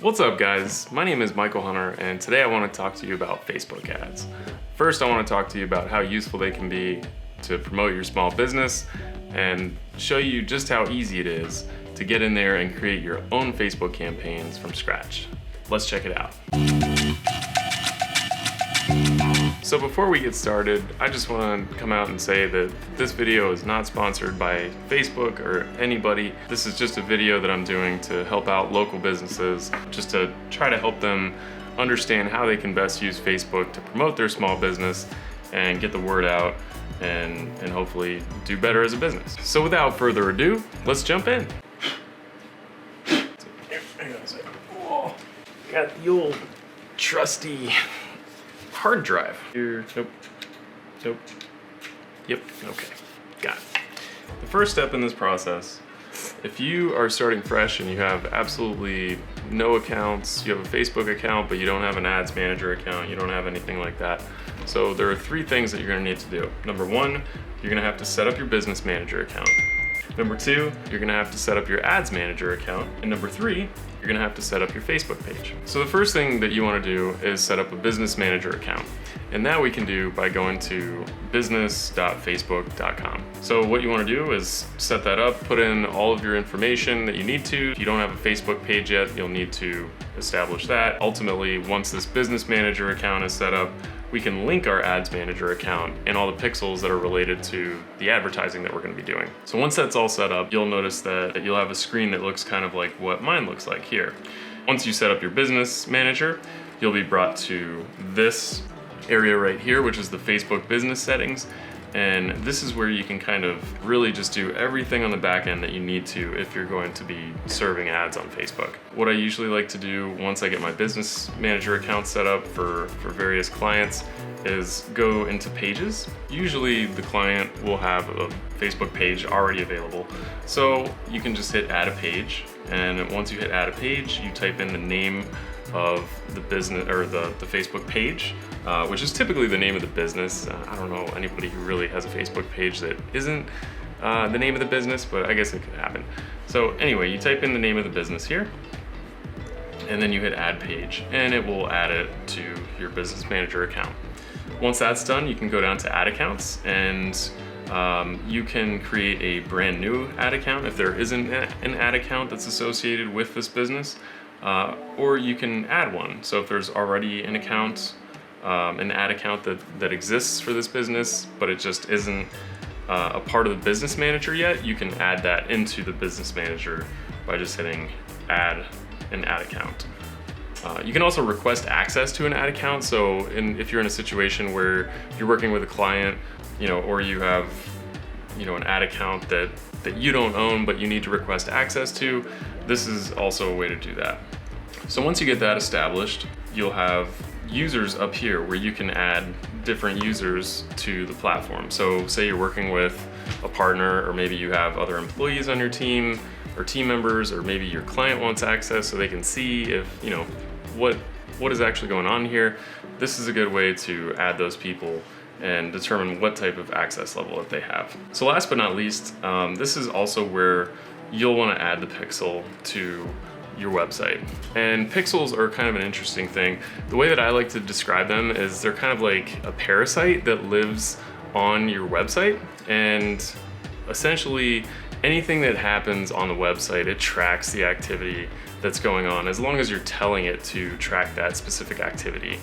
What's up guys? My name is Michael Hunter and today I want to talk to you about Facebook ads. First I want to talk to you about how useful they can be to promote your small business and show you just how easy it is to get in there and create your own Facebook campaigns from scratch. Let's check it out. So before we get started, I just want to come out and say that this video is not sponsored by Facebook or anybody. This is just a video that I'm doing to help out local businesses, just to try to help them understand how they can best use Facebook to promote their small business and get the word out and hopefully do better as a business. So without further ado, let's jump in. Hang on a second. Oh, got the old trusty hard drive. Here, nope, yep, okay, got it. The first step in this process, if you are starting fresh and you have absolutely no accounts, you have a Facebook account, but you don't have an ads manager account, you don't have anything like that. So there are three things that you're gonna need to do. Number one, you're gonna have to set up your business manager account. Number two, you're gonna have to set up your ads manager account. And number three, you're gonna have to set up your Facebook page. So the first thing that you wanna do is set up a business manager account. And that we can do by going to business.facebook.com. So what you wanna do is set that up, put in all of your information that you need to. If you don't have a Facebook page yet, you'll need to establish that. Ultimately, once this business manager account is set up, we can link our ads manager account and all the pixels that are related to the advertising that we're gonna be doing. So once that's all set up, you'll notice that you'll have a screen that looks kind of like what mine looks like here. Once you set up your business manager, you'll be brought to this area right here, which is the Facebook business settings. And this is where you can kind of really just do everything on the back end that you need to if you're going to be serving ads on Facebook. What I usually like to do once I get my business manager account set up for various clients is go into pages. Usually the client will have a Facebook page already available. So you can just hit add a page. And once you hit add a page, you type in the name of the business or the Facebook page, which is typically the name of the business. I don't know anybody who really has a Facebook page that isn't the name of the business, but I guess it could happen. So anyway, you type in the name of the business here, and then you hit add page, and it will add it to your business manager account. Once that's done, you can go down to ad accounts, and you can create a brand new ad account if there isn't an ad account that's associated with this business. Or you can add one. So if there's already an account, an ad account that exists for this business, but it just isn't a part of the business manager yet, you can add that into the business manager by just hitting add an ad account. You can also request access to an ad account. So if you're in a situation where you're working with a client, or you have, an ad account that you don't own, but you need to request access to, this is also a way to do that. So once you get that established, you'll have users up here where you can add different users to the platform. So say you're working with a partner, or maybe you have other employees on your team or team members, or maybe your client wants access so they can see if, what is actually going on here. This is a good way to add those people and determine what type of access level that they have. So last but not least, this is also where you'll want to add the pixel to your website. And pixels are kind of an interesting thing. The way that I like to describe them is they're kind of like a parasite that lives on your website, and essentially anything that happens on the website, it tracks the activity that's going on as long as you're telling it to track that specific activity.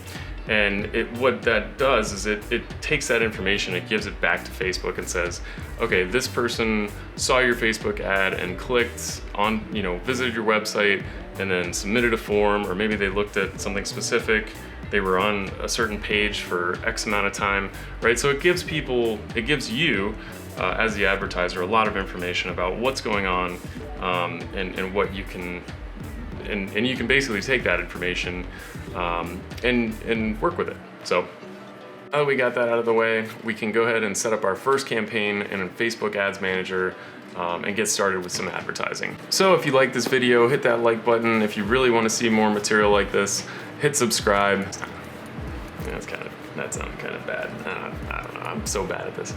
And what that does is it takes that information, it gives it back to Facebook and says, okay, this person saw your Facebook ad and clicked on, visited your website and then submitted a form, or maybe they looked at something specific, they were on a certain page for X amount of time, right? So it gives you, as the advertiser, a lot of information about what's going on, and what you can, and you can basically take that information and work with it. So now that we got that out of the way, we can go ahead and set up our first campaign in a Facebook Ads Manager and get started with some advertising. So if you like this video, hit that like button. If you really want to see more material like this, hit subscribe. That sounded kind of bad. I don't know, I'm so bad at this.